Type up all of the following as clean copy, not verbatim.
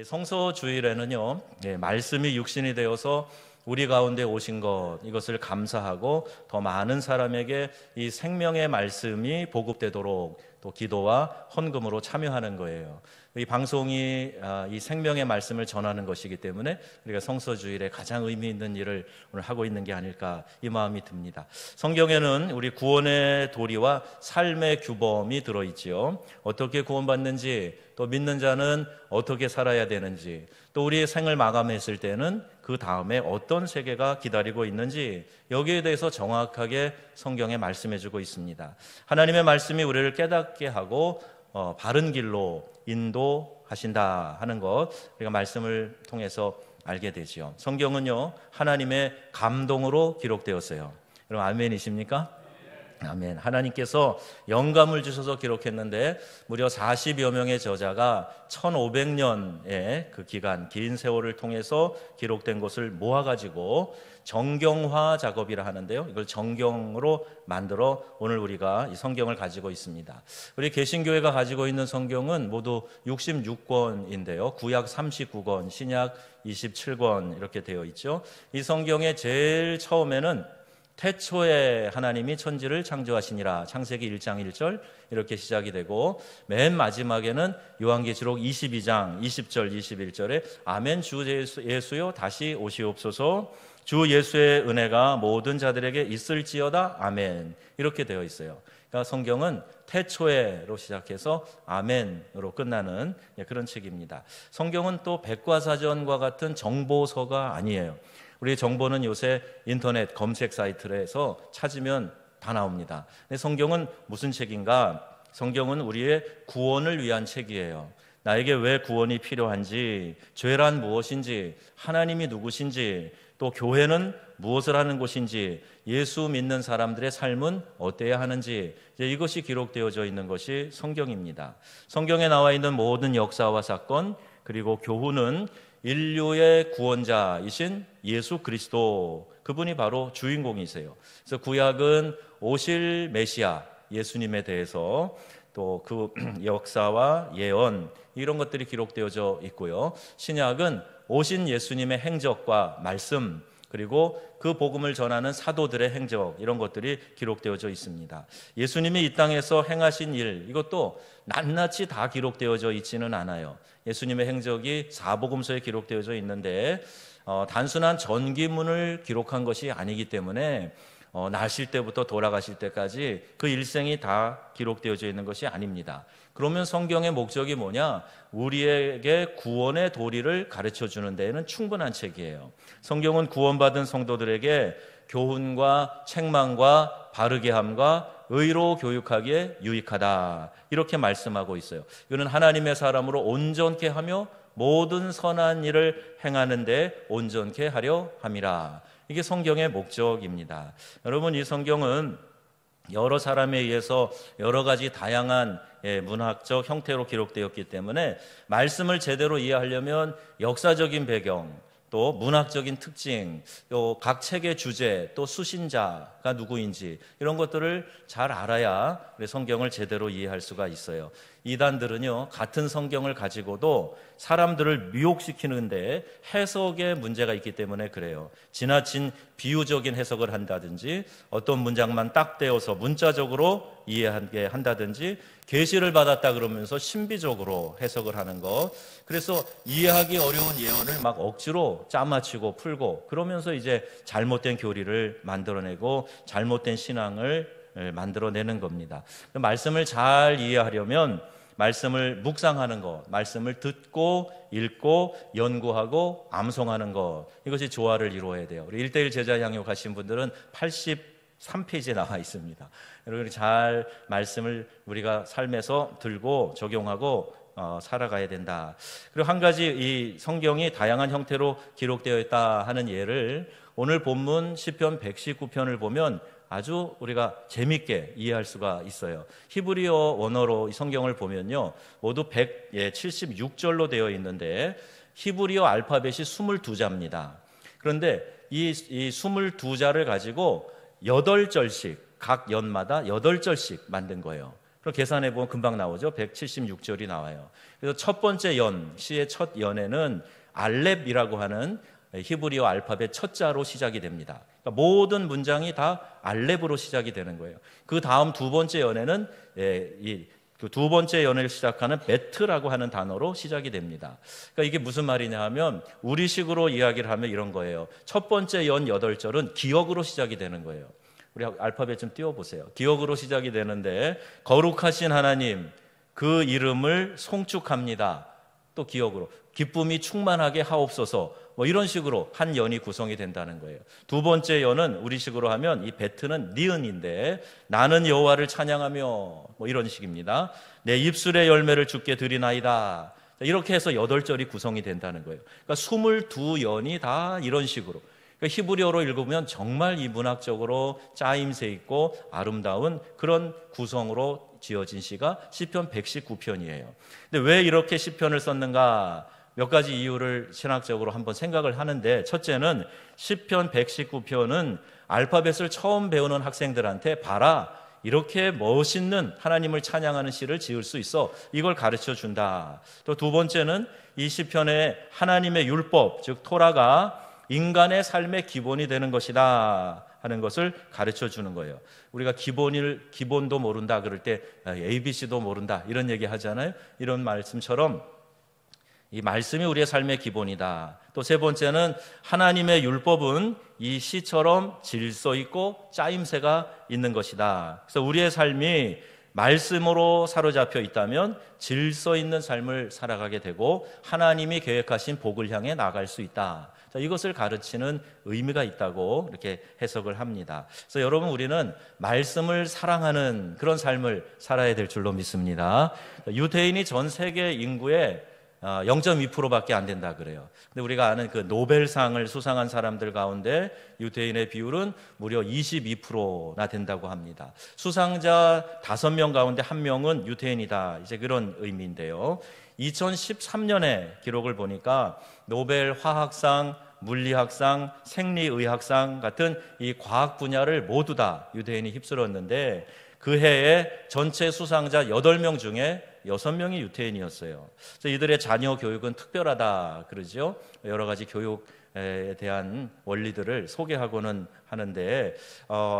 성서주일에는요, 말씀이 육신이 되어서 우리 가운데 오신 것, 이것을 감사하고 더 많은 사람에게 이 생명의 말씀이 보급되도록 또 기도와 헌금으로 참여하는 거예요. 이 방송이 이 생명의 말씀을 전하는 것이기 때문에 우리가 성서주일에 가장 의미 있는 일을 오늘 하고 있는 게 아닐까, 이 마음이 듭니다. 성경에는 우리 구원의 도리와 삶의 규범이 들어있지요. 어떻게 구원받는지, 또 믿는 자는 어떻게 살아야 되는지, 또 우리의 생을 마감했을 때는 그 다음에 어떤 세계가 기다리고 있는지, 여기에 대해서 정확하게 성경에 말씀해주고 있습니다. 하나님의 말씀이 우리를 깨닫게 하고 바른 길로 인도하신다 하는 것, 우리가 말씀을 통해서 알게 되죠. 성경은요, 하나님의 감동으로 기록되었어요. 여러분 아멘이십니까? 아멘. 하나님께서 영감을 주셔서 기록했는데 무려 40여 명의 저자가 1500년의 그 기간, 긴 세월을 통해서 기록된 것을 모아가지고 정경화 작업이라 하는데요, 이걸 정경으로 만들어 오늘 우리가 이 성경을 가지고 있습니다. 우리 개신교회가 가지고 있는 성경은 모두 66권인데요 구약 39권, 신약 27권 이렇게 되어 있죠. 이 성경의 제일 처음에는 태초에 하나님이 천지를 창조하시니라, 창세기 1장 1절 이렇게 시작이 되고, 맨 마지막에는 요한계시록 22장 20절 21절에 아멘 주 예수여 다시 오시옵소서, 주 예수의 은혜가 모든 자들에게 있을지어다 아멘, 이렇게 되어 있어요. 그러니까 성경은 태초에로 시작해서 아멘으로 끝나는 그런 책입니다. 성경은 또 백과사전과 같은 정보서가 아니에요. 우리 정보는 요새 인터넷 검색 사이트에서 찾으면 다 나옵니다. 근데 성경은 무슨 책인가? 성경은 우리의 구원을 위한 책이에요. 나에게 왜 구원이 필요한지, 죄란 무엇인지, 하나님이 누구신지, 또 교회는 무엇을 하는 곳인지, 예수 믿는 사람들의 삶은 어때야 하는지, 이것이 기록되어져 있는 것이 성경입니다. 성경에 나와 있는 모든 역사와 사건, 그리고 교훈은 인류의 구원자이신 예수 그리스도, 그분이 바로 주인공이세요. 그래서 구약은 오실 메시아 예수님에 대해서 또 그 역사와 예언, 이런 것들이 기록되어져 있고요. 신약은 오신 예수님의 행적과 말씀, 그리고 그 복음을 전하는 사도들의 행적, 이런 것들이 기록되어져 있습니다. 예수님이 이 땅에서 행하신 일, 이것도 낱낱이 다 기록되어져 있지는 않아요. 예수님의 행적이 사복음서에 기록되어져 있는데 단순한 전기문을 기록한 것이 아니기 때문에 나실 때부터 돌아가실 때까지 그 일생이 다 기록되어져 있는 것이 아닙니다. 그러면 성경의 목적이 뭐냐? 우리에게 구원의 도리를 가르쳐주는 데에는 충분한 책이에요. 성경은 구원받은 성도들에게 교훈과 책망과 바르게 함과 의로 교육하기에 유익하다, 이렇게 말씀하고 있어요. 이거는 하나님의 사람으로 온전케 하며 모든 선한 일을 행하는 데 온전케 하려 함이라. 이게 성경의 목적입니다. 여러분, 이 성경은 여러 사람에 의해서 여러 가지 다양한 문학적 형태로 기록되었기 때문에 말씀을 제대로 이해하려면 역사적인 배경, 또 문학적인 특징, 또 각 책의 주제, 또 수신자가 누구인지, 이런 것들을 잘 알아야 성경을 제대로 이해할 수가 있어요. 이단들은요, 같은 성경을 가지고도 사람들을 미혹시키는데 해석에 문제가 있기 때문에 그래요. 지나친 비유적인 해석을 한다든지, 어떤 문장만 딱 떼어서 문자적으로 이해하게 한다든지, 계시를 받았다 그러면서 신비적으로 해석을 하는 것. 그래서 이해하기 어려운 예언을 막 억지로 짜맞추고 풀고, 그러면서 이제 잘못된 교리를 만들어내고 잘못된 신앙을 만들어내는 겁니다. 말씀을 잘 이해하려면 말씀을 묵상하는 것, 말씀을 듣고 읽고 연구하고 암송하는 것, 이것이 조화를 이루어야 돼요. 우리 1:1 제자 양육 하신 분들은 83페이지에 나와 있습니다. 여러분, 잘 말씀을 우리가 삶에서 들고 적용하고 살아가야 된다. 그리고 한 가지, 이 성경이 다양한 형태로 기록되어 있다 하는 예를 오늘 본문 시편 119편을 보면 아주 우리가 재밌게 이해할 수가 있어요. 히브리어 원어로 이 성경을 보면요, 모두 176절로 되어 있는데 히브리어 알파벳이 22자입니다. 그런데 이 22자를 가지고 8절씩, 각 연마다 8절씩 만든 거예요. 그럼 계산해 보면 금방 나오죠. 176절이 나와요. 그래서 첫 번째 연, 시의 첫 연에는 알렙이라고 하는 히브리어 알파벳 첫 자로 시작이 됩니다. 그러니까 모든 문장이 다 알렙으로 시작이 되는 거예요. 그 다음 두 번째 연에는 두 번째 연을 시작하는 베트라고 하는 단어로 시작이 됩니다. 그러니까 이게 무슨 말이냐 하면 우리식으로 이야기를 하면 이런 거예요. 첫 번째 연 8절은 기억으로 시작이 되는 거예요. 우리 알파벳 좀 띄워보세요. 기억으로 시작이 되는데 거룩하신 하나님 그 이름을 송축합니다. 또 기억으로 기쁨이 충만하게 하옵소서, 뭐 이런 식으로 한 연이 구성이 된다는 거예요. 두 번째 연은 우리식으로 하면 이 베트는 니은인데 나는 여호와를 찬양하며 뭐 이런 식입니다. 내 입술의 열매를 주께 드리나이다. 이렇게 해서 8절이 구성이 된다는 거예요. 그러니까 22연이 다 이런 식으로, 그러니까 히브리어로 읽으면 정말 이 문학적으로 짜임새 있고 아름다운 그런 구성으로 지어진 시가 시편 119편이에요. 근데 왜 이렇게 시편을 썼는가? 몇 가지 이유를 신학적으로 한번 생각을 하는데, 첫째는 시편 119편은 알파벳을 처음 배우는 학생들한테 봐라, 이렇게 멋있는 하나님을 찬양하는 시를 지을 수 있어, 이걸 가르쳐 준다. 또 두 번째는 이 시편에 하나님의 율법, 즉 토라가 인간의 삶의 기본이 되는 것이다 하는 것을 가르쳐 주는 거예요. 우리가 기본도 모른다 그럴 때 ABC도 모른다 이런 얘기 하잖아요. 이런 말씀처럼 이 말씀이 우리의 삶의 기본이다. 또 세 번째는 하나님의 율법은 이 시처럼 질서 있고 짜임새가 있는 것이다. 그래서 우리의 삶이 말씀으로 사로잡혀 있다면 질서 있는 삶을 살아가게 되고 하나님이 계획하신 복을 향해 나갈 수 있다. 자, 이것을 가르치는 의미가 있다고 이렇게 해석을 합니다. 그래서 여러분, 우리는 말씀을 사랑하는 그런 삶을 살아야 될 줄로 믿습니다. 유대인이 전 세계 인구의 0.2%밖에 안 된다 그래요. 근데 우리가 아는 그 노벨상을 수상한 사람들 가운데 유대인의 비율은 무려 22%나 된다고 합니다. 수상자 5명 가운데 1명은 유대인이다, 이제 그런 의미인데요. 2013년에 기록을 보니까 노벨 화학상, 물리학상, 생리의학상 같은 이 과학 분야를 모두 다 유대인이 휩쓸었는데 그 해에 전체 수상자 8명 중에 6명이 유태인이었어요. 그래서 이들의 자녀 교육은 특별하다 그러죠. 여러 가지 교육에 대한 원리들을 소개하고는 하는데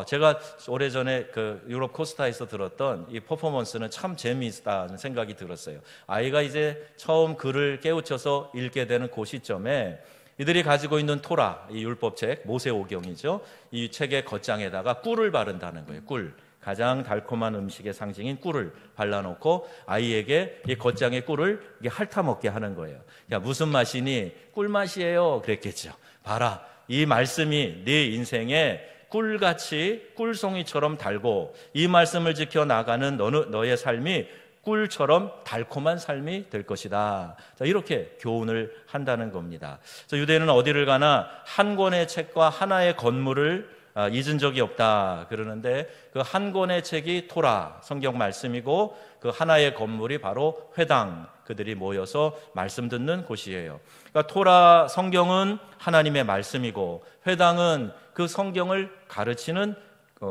제가 오래전에 그 유럽 코스타에서 들었던 이 퍼포먼스는 참 재미있다는 생각이 들었어요. 아이가 이제 처음 글을 깨우쳐서 읽게 되는 그 시점에 이들이 가지고 있는 토라, 이 율법책, 모세오경이죠. 이 책의 겉장에다가 꿀을 바른다는 거예요. 꿀. 가장 달콤한 음식의 상징인 꿀을 발라놓고 아이에게 이 겉장의 꿀을 핥아먹게 하는 거예요. 야, 무슨 맛이니? 꿀맛이에요 그랬겠죠. 봐라, 이 말씀이 네 인생에 꿀같이 꿀송이처럼 달고 이 말씀을 지켜나가는 너의 삶이 꿀처럼 달콤한 삶이 될 것이다. 자, 이렇게 교훈을 한다는 겁니다. 유대인은 어디를 가나 한 권의 책과 하나의 건물을 잊은 적이 없다 그러는데 그 한 권의 책이 토라, 성경 말씀이고 그 하나의 건물이 바로 회당, 그들이 모여서 말씀 듣는 곳이에요. 그러니까 토라, 성경은 하나님의 말씀이고 회당은 그 성경을 가르치는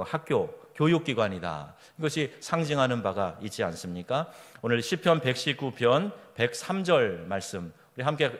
학교, 교육기관이다. 이것이 상징하는 바가 있지 않습니까? 오늘 시편 119편 103절 말씀 우리 함께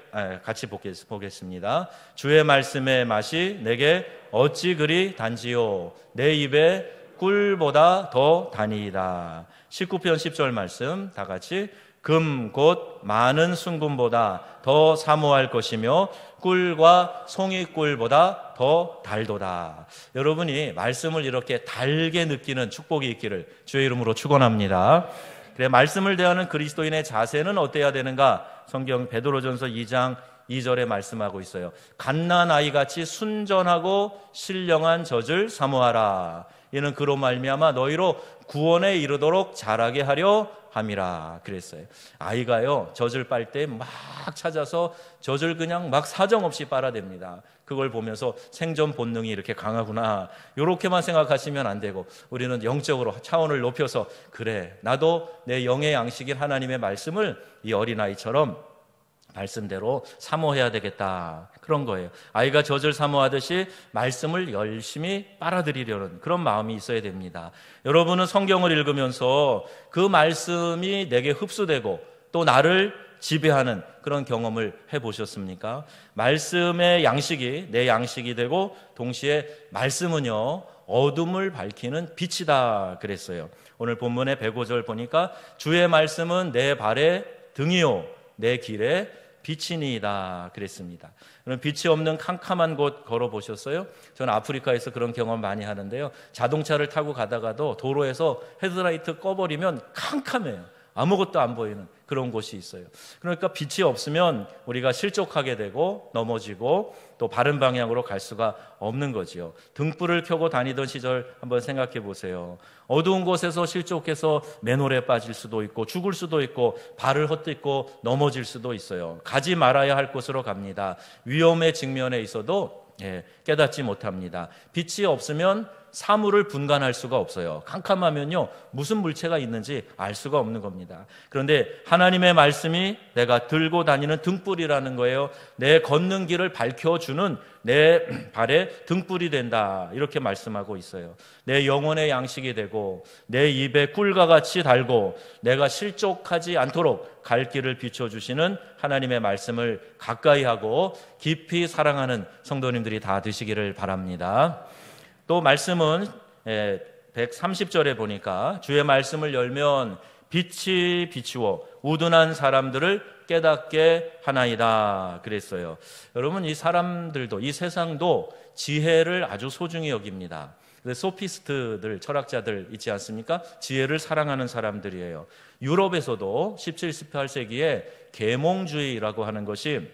같이 보겠습니다. 주의 말씀의 맛이 내게 어찌 그리 단지요, 내 입에 꿀보다 더 다니이다. 19편 10절 말씀 다 같이, 금 곧 많은 순금보다 더 사모할 것이며 꿀과 송이꿀보다 더 달도다. 여러분이 말씀을 이렇게 달게 느끼는 축복이 있기를 주의 이름으로 축원합니다. 그래, 말씀을 대하는 그리스도인의 자세는 어때야 되는가? 성경 베드로전서 2장 2절에 말씀하고 있어요. 갓난아이같이 순전하고 신령한 젖을 사모하라. 이는 그로 말미암아 너희로 구원에 이르도록 자라게 하려 함이라 그랬어요. 아이가요, 젖을 빨 때 막 찾아서 젖을 그냥 막 사정없이 빨아댑니다. 그걸 보면서 생존 본능이 이렇게 강하구나, 이렇게만 생각하시면 안 되고 우리는 영적으로 차원을 높여서 그래, 나도 내 영의 양식인 하나님의 말씀을 이 어린아이처럼 말씀대로 사모해야 되겠다, 그런 거예요. 아이가 젖을 사모하듯이 말씀을 열심히 빨아들이려는 그런 마음이 있어야 됩니다. 여러분은 성경을 읽으면서 그 말씀이 내게 흡수되고 또 나를 지배하는 그런 경험을 해보셨습니까? 말씀의 양식이 내 양식이 되고, 동시에 말씀은요 어둠을 밝히는 빛이다 그랬어요. 오늘 본문의 105절 보니까 주의 말씀은 내 발의 등이요 내 길에 빛이니이다 그랬습니다. 그럼 빛이 없는 캄캄한 곳 걸어보셨어요? 저는 아프리카에서 그런 경험 많이 하는데요, 자동차를 타고 가다가도 도로에서 헤드라이트 꺼버리면 캄캄해요. 아무것도 안 보이는 그런 곳이 있어요. 그러니까 빛이 없으면 우리가 실족하게 되고 넘어지고 또 바른 방향으로 갈 수가 없는 거지요. 등불을 켜고 다니던 시절 한번 생각해 보세요. 어두운 곳에서 실족해서 맨홀에 빠질 수도 있고 죽을 수도 있고 발을 헛딛고 넘어질 수도 있어요. 가지 말아야 할 곳으로 갑니다. 위험의 직면에 있어도 깨닫지 못합니다. 빛이 없으면 사물을 분간할 수가 없어요. 캄캄하면요 무슨 물체가 있는지 알 수가 없는 겁니다. 그런데 하나님의 말씀이 내가 들고 다니는 등불이라는 거예요. 내 걷는 길을 밝혀주는 내 발에 등불이 된다, 이렇게 말씀하고 있어요. 내 영혼의 양식이 되고 내 입에 꿀과 같이 달고 내가 실족하지 않도록 갈 길을 비춰주시는 하나님의 말씀을 가까이 하고 깊이 사랑하는 성도님들이 다 되시기를 바랍니다. 또 말씀은 130절에 보니까 주의 말씀을 열면 빛이 비추어 우둔한 사람들을 깨닫게 하나이다 그랬어요. 여러분, 이 사람들도, 이 세상도 지혜를 아주 소중히 여깁니다. 소피스트들, 철학자들 있지 않습니까? 지혜를 사랑하는 사람들이에요. 유럽에서도 17, 18세기에 계몽주의라고 하는 것이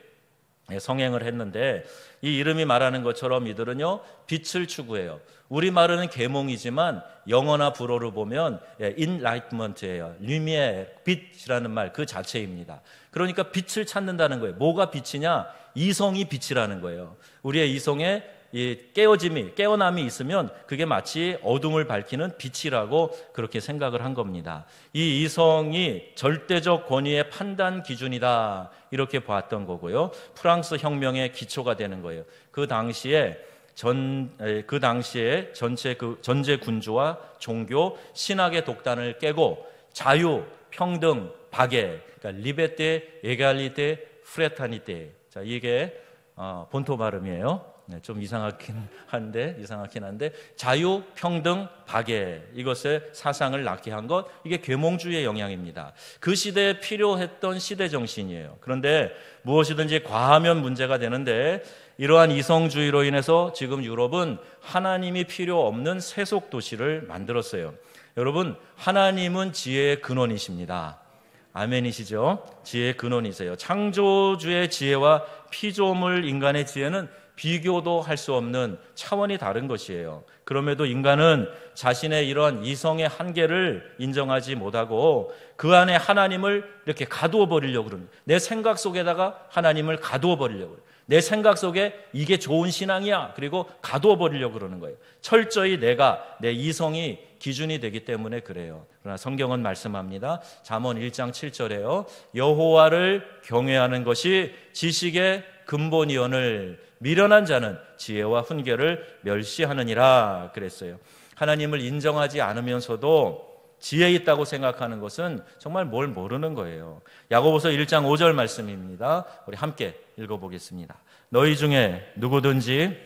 성행을 했는데, 이 이름이 말하는 것처럼 이들은요 빛을 추구해요. 우리말은 계몽이지만 영어나 불어로 보면 enlightenment예요. 루미에, 빛이라는 말 그 자체입니다. 그러니까 빛을 찾는다는 거예요. 뭐가 빛이냐? 이성이 빛이라는 거예요. 우리의 이성에 이 깨어남이 있으면 그게 마치 어둠을 밝히는 빛이라고 그렇게 생각을 한 겁니다. 이 이성이 절대적 권위의 판단 기준이다, 이렇게 보았던 거고요. 프랑스 혁명의 기초가 되는 거예요. 그 당시에 전체 군주와 종교, 신학의 독단을 깨고 자유, 평등, 박애, 그러니까 리베테, 에갈리테, 프레타니테. 자, 이게 본토 발음이에요. 좀 이상하긴 한데 자유, 평등, 박애, 이것의 사상을 낳게 한 것, 이게 계몽주의의 영향입니다. 그 시대에 필요했던 시대 정신이에요. 그런데 무엇이든지 과하면 문제가 되는데, 이러한 이성주의로 인해서 지금 유럽은 하나님이 필요 없는 세속 도시를 만들었어요. 여러분, 하나님은 지혜의 근원이십니다. 아멘이시죠? 지혜의 근원이세요. 창조주의 지혜와 피조물 인간의 지혜는 비교도 할 수 없는 차원이 다른 것이에요. 그럼에도 인간은 자신의 이런 이성의 한계를 인정하지 못하고 그 안에 하나님을 이렇게 가두어 버리려고 그럽니다. 내 생각 속에다가 하나님을 가두어 버리려고 그래요. 내 생각 속에 이게 좋은 신앙이야, 그리고 가두어 버리려고 그러는 거예요. 철저히 내 이성이 기준이 되기 때문에 그래요. 그러나 성경은 말씀합니다. 잠언 1장 7절에요. 여호와를 경외하는 것이 지식의 근본이오늘 미련한 자는 지혜와 훈계를 멸시하느니라 그랬어요. 하나님을 인정하지 않으면서도 지혜 있다고 생각하는 것은 정말 뭘 모르는 거예요. 야고보서 1장 5절 말씀입니다. 우리 함께 읽어보겠습니다. 너희 중에 누구든지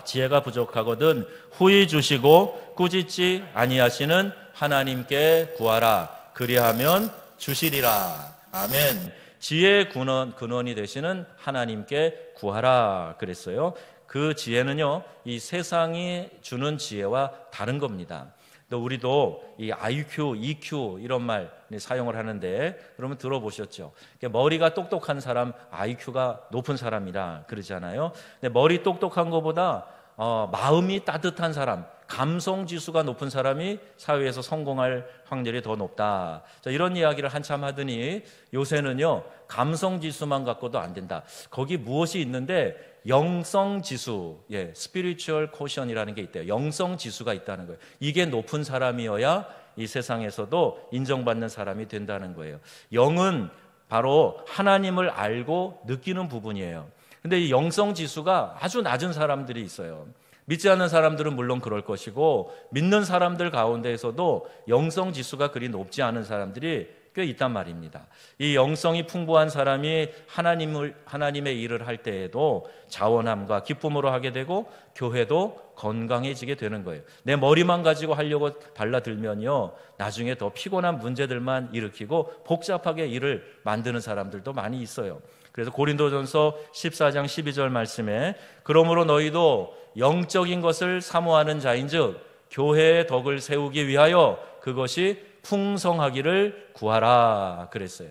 지혜가 부족하거든 후히 주시고 꾸짖지 아니하시는 하나님께 구하라. 그리하면 주시리라. 아멘. 지혜의 근원이 되시는 하나님께 구하라 그랬어요. 그 지혜는요, 이 세상이 주는 지혜와 다른 겁니다. 또 우리도 이 IQ, EQ 이런 말 사용을 하는데, 그러면 들어보셨죠? 머리가 똑똑한 사람, IQ가 높은 사람이라 그러잖아요. 근데 머리 똑똑한 것보다 마음이 따뜻한 사람, 감성 지수가 높은 사람이 사회에서 성공할 확률이 더 높다. 자, 이런 이야기를 한참 하더니 요새는요, 감성 지수만 갖고도 안 된다. 거기 무엇이 있는데 영성 지수, spiritual quotient이라는 게 있대요. 영성 지수가 있다는 거예요. 이게 높은 사람이어야 이 세상에서도 인정받는 사람이 된다는 거예요. 영은 바로 하나님을 알고 느끼는 부분이에요. 근데 이 영성 지수가 아주 낮은 사람들이 있어요. 믿지 않는 사람들은 물론 그럴 것이고 믿는 사람들 가운데에서도 영성 지수가 그리 높지 않은 사람들이 꽤 있단 말입니다. 이 영성이 풍부한 사람이 하나님의 일을 할 때에도 자원함과 기쁨으로 하게 되고 교회도 건강해지게 되는 거예요. 내 머리만 가지고 하려고 달라들면요, 나중에 더 피곤한 문제들만 일으키고 복잡하게 일을 만드는 사람들도 많이 있어요. 그래서 고린도전서 14장 12절 말씀에 그러므로 너희도 영적인 것을 사모하는 자인즉 교회의 덕을 세우기 위하여 그것이 풍성하기를 구하라 그랬어요.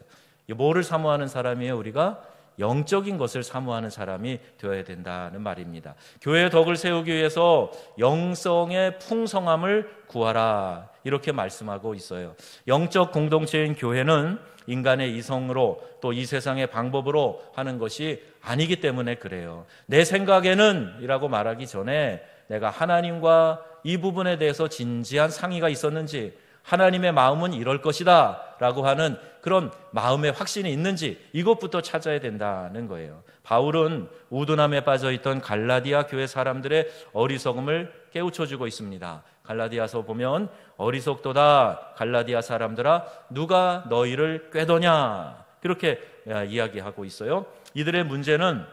뭐를 사모하는 사람이에요? 우리가 영적인 것을 사모하는 사람이 되어야 된다는 말입니다. 교회의 덕을 세우기 위해서 영성의 풍성함을 구하라 이렇게 말씀하고 있어요. 영적 공동체인 교회는 인간의 이성으로 또 이 세상의 방법으로 하는 것이 아니기 때문에 그래요. 내 생각에는 이라고 말하기 전에 내가 하나님과 이 부분에 대해서 진지한 상의가 있었는지, 하나님의 마음은 이럴 것이다 라고 하는 그런 마음의 확신이 있는지 이것부터 찾아야 된다는 거예요. 바울은 우둔함에 빠져있던 갈라디아 교회 사람들의 어리석음을 깨우쳐주고 있습니다. 갈라디아서 보면 어리석도다 갈라디아 사람들아 누가 너희를 꾀더냐 그렇게 이야기하고 있어요. 이들의 문제는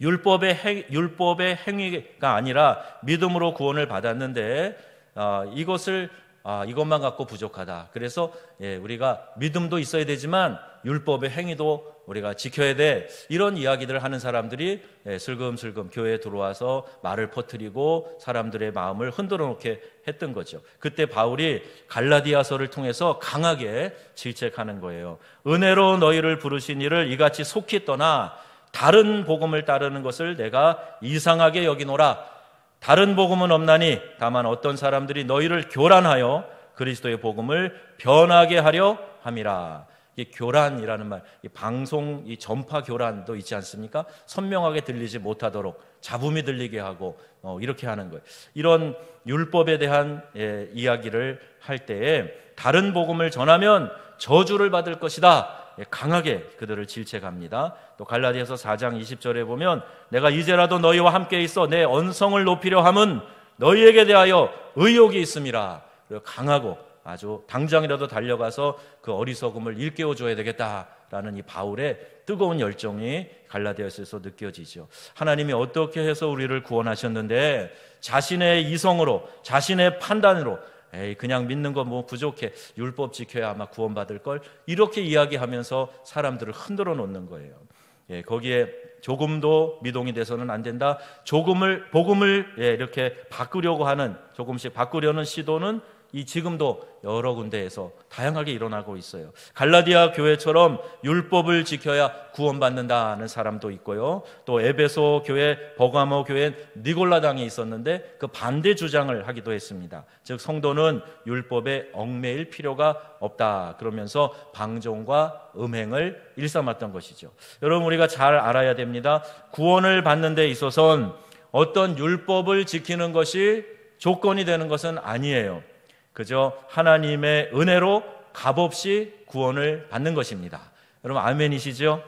율법의 행위가 아니라 믿음으로 구원을 받았는데 이것만 갖고 부족하다. 그래서 우리가 믿음도 있어야 되지만 율법의 행위도 우리가 지켜야 돼. 이런 이야기들을 하는 사람들이 슬금슬금 교회에 들어와서 말을 퍼뜨리고 사람들의 마음을 흔들어 놓게 했던 거죠. 그때 바울이 갈라디아서를 통해서 강하게 질책하는 거예요. 은혜로 너희를 부르신 이를 이같이 속히 떠나 다른 복음을 따르는 것을 내가 이상하게 여기노라. 다른 복음은 없나니 다만 어떤 사람들이 너희를 교란하여 그리스도의 복음을 변하게 하려 함이라. 이 교란이라는 말, 이 방송, 이 전파 교란도 있지 않습니까? 선명하게 들리지 못하도록 잡음이 들리게 하고 이렇게 하는 거예요. 이런 율법에 대한 이야기를 할 때에 다른 복음을 전하면 저주를 받을 것이다. 강하게 그들을 질책합니다. 또 갈라디아서 4장 20절에 보면 내가 이제라도 너희와 함께 있어 내 언성을 높이려 함은 너희에게 대하여 의욕이 있음이라. 강하고 아주 당장이라도 달려가서 그 어리석음을 일깨워줘야 되겠다라는 이 바울의 뜨거운 열정이 갈라디아서에서 느껴지죠. 하나님이 어떻게 해서 우리를 구원하셨는데 자신의 이성으로 자신의 판단으로 그냥 믿는 거 뭐 부족해, 율법 지켜야 아마 구원받을 걸, 이렇게 이야기하면서 사람들을 흔들어 놓는 거예요. 거기에 조금도 미동이 돼서는 안 된다. 복음을 이렇게 바꾸려고 하는, 조금씩 바꾸려는 시도는 지금도 여러 군데에서 다양하게 일어나고 있어요. 갈라디아 교회처럼 율법을 지켜야 구원받는다는 사람도 있고요. 또 에베소 교회, 버가모 교회, 니골라당이 있었는데 그 반대 주장을 하기도 했습니다. 즉 성도는 율법에 얽매일 필요가 없다 그러면서 방종과 음행을 일삼았던 것이죠. 여러분, 우리가 잘 알아야 됩니다. 구원을 받는 데 있어서는 어떤 율법을 지키는 것이 조건이 되는 것은 아니에요. 그저 하나님의 은혜로 값없이 구원을 받는 것입니다. 여러분 아멘이시죠?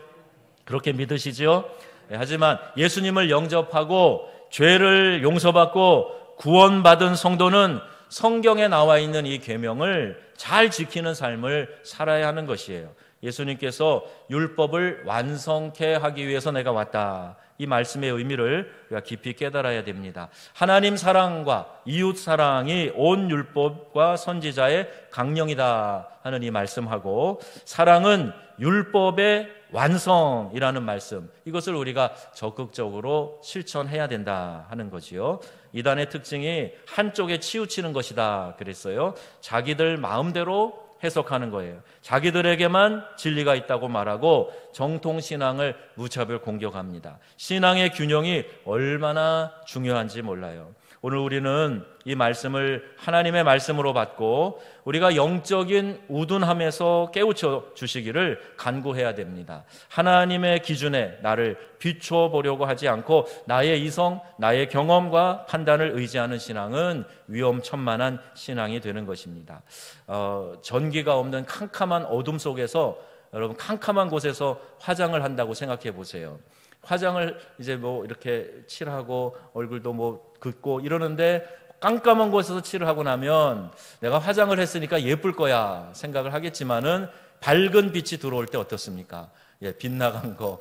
그렇게 믿으시죠? 하지만 예수님을 영접하고 죄를 용서받고 구원받은 성도는 성경에 나와 있는 이 계명을 잘 지키는 삶을 살아야 하는 것이에요. 예수님께서 율법을 완성케 하기 위해서 내가 왔다. 이 말씀의 의미를 우리가 깊이 깨달아야 됩니다. 하나님 사랑과 이웃 사랑이 온 율법과 선지자의 강령이다 하는 이 말씀하고, 사랑은 율법의 완성이라는 말씀, 이것을 우리가 적극적으로 실천해야 된다 하는 거지요. 이단의 특징이 한쪽에 치우치는 것이다 그랬어요. 자기들 마음대로 해석하는 거예요. 자기들에게만 진리가 있다고 말하고 정통신앙을 무차별 공격합니다. 신앙의 균형이 얼마나 중요한지 몰라요. 오늘 우리는 이 말씀을 하나님의 말씀으로 받고 우리가 영적인 우둔함에서 깨우쳐 주시기를 간구해야 됩니다. 하나님의 기준에 나를 비춰보려고 하지 않고 나의 이성, 나의 경험과 판단을 의지하는 신앙은 위험천만한 신앙이 되는 것입니다. 전기가 없는 캄캄한 어둠 속에서 여러분 캄캄한 곳에서 화장을 한다고 생각해 보세요. 화장을 이제 뭐 이렇게 칠하고 얼굴도 뭐 긋고 이러는데 깜깜한 곳에서 칠을 하고 나면 내가 화장을 했으니까 예쁠 거야 생각을 하겠지만은 밝은 빛이 들어올 때 어떻습니까? 빗나간 거,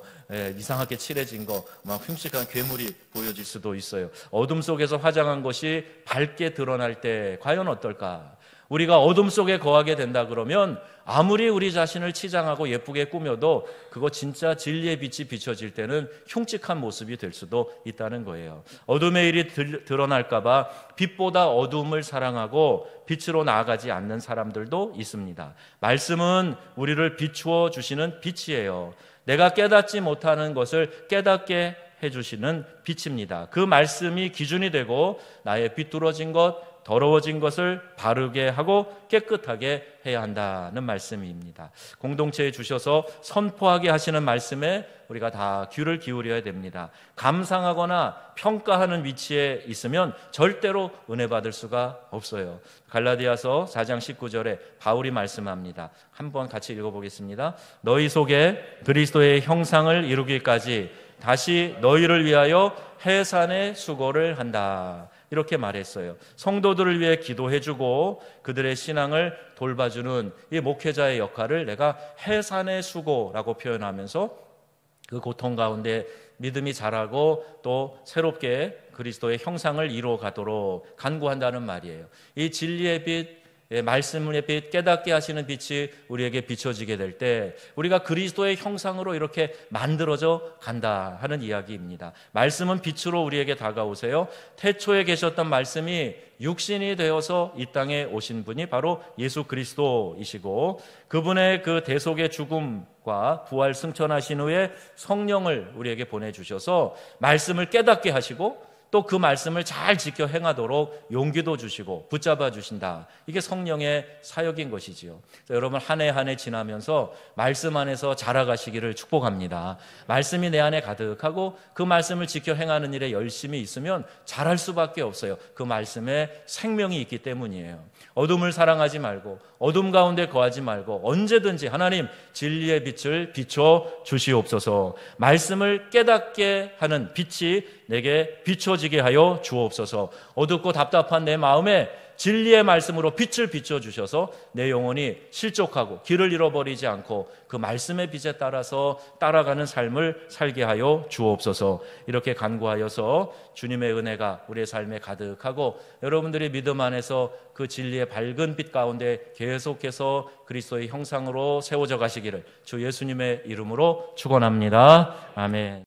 이상하게 칠해진 거, 막 흉측한 괴물이 보여질 수도 있어요. 어둠 속에서 화장한 것이 밝게 드러날 때 과연 어떨까? 우리가 어둠 속에 거하게 된다 그러면 아무리 우리 자신을 치장하고 예쁘게 꾸며도 그거 진짜 진리의 빛이 비춰질 때는 흉측한 모습이 될 수도 있다는 거예요. 어둠의 일이 드러날까 봐 빛보다 어둠을 사랑하고 빛으로 나아가지 않는 사람들도 있습니다. 말씀은 우리를 비추어 주시는 빛이에요. 내가 깨닫지 못하는 것을 깨닫게 해주시는 빛입니다. 그 말씀이 기준이 되고 나의 비뚤어진 것, 더러워진 것을 바르게 하고 깨끗하게 해야 한다는 말씀입니다. 공동체에 주셔서 선포하게 하시는 말씀에 우리가 다 귀를 기울여야 됩니다. 감상하거나 평가하는 위치에 있으면 절대로 은혜 받을 수가 없어요. 갈라디아서 4장 19절에 바울이 말씀합니다. 한번 같이 읽어보겠습니다. 너희 속에 그리스도의 형상을 이루기까지 다시 너희를 위하여 해산의 수고를 한다. 이렇게 말했어요. 성도들을 위해 기도해주고 그들의 신앙을 돌봐주는 이 목회자의 역할을 내가 해산의 수고라고 표현하면서 그 고통 가운데 믿음이 자라고 또 새롭게 그리스도의 형상을 이루어가도록 간구한다는 말이에요. 이 진리의 빛, 말씀의 빛, 깨닫게 하시는 빛이 우리에게 비춰지게 될 때 우리가 그리스도의 형상으로 이렇게 만들어져 간다 하는 이야기입니다. 말씀은 빛으로 우리에게 다가오세요. 태초에 계셨던 말씀이 육신이 되어서 이 땅에 오신 분이 바로 예수 그리스도이시고 그분의 그 대속의 죽음과 부활 승천하신 후에 성령을 우리에게 보내주셔서 말씀을 깨닫게 하시고 또 그 말씀을 잘 지켜 행하도록 용기도 주시고 붙잡아 주신다. 이게 성령의 사역인 것이지요. 여러분 한 해 한 해 지나면서 말씀 안에서 자라가시기를 축복합니다. 말씀이 내 안에 가득하고 그 말씀을 지켜 행하는 일에 열심히 있으면 자랄 수밖에 없어요. 그 말씀에 생명이 있기 때문이에요. 어둠을 사랑하지 말고 어둠 가운데 거하지 말고 언제든지 하나님 진리의 빛을 비춰 주시옵소서. 말씀을 깨닫게 하는 빛이 내게 비춰지게 하여 주옵소서. 어둡고 답답한 내 마음에 진리의 말씀으로 빛을 비춰주셔서 내 영혼이 실족하고 길을 잃어버리지 않고 그 말씀의 빛에 따라서 따라가는 삶을 살게 하여 주옵소서. 이렇게 간구하여서 주님의 은혜가 우리의 삶에 가득하고 여러분들이 믿음 안에서 그 진리의 밝은 빛 가운데 계속해서 그리스도의 형상으로 세워져 가시기를 주 예수님의 이름으로 축원합니다. 아멘.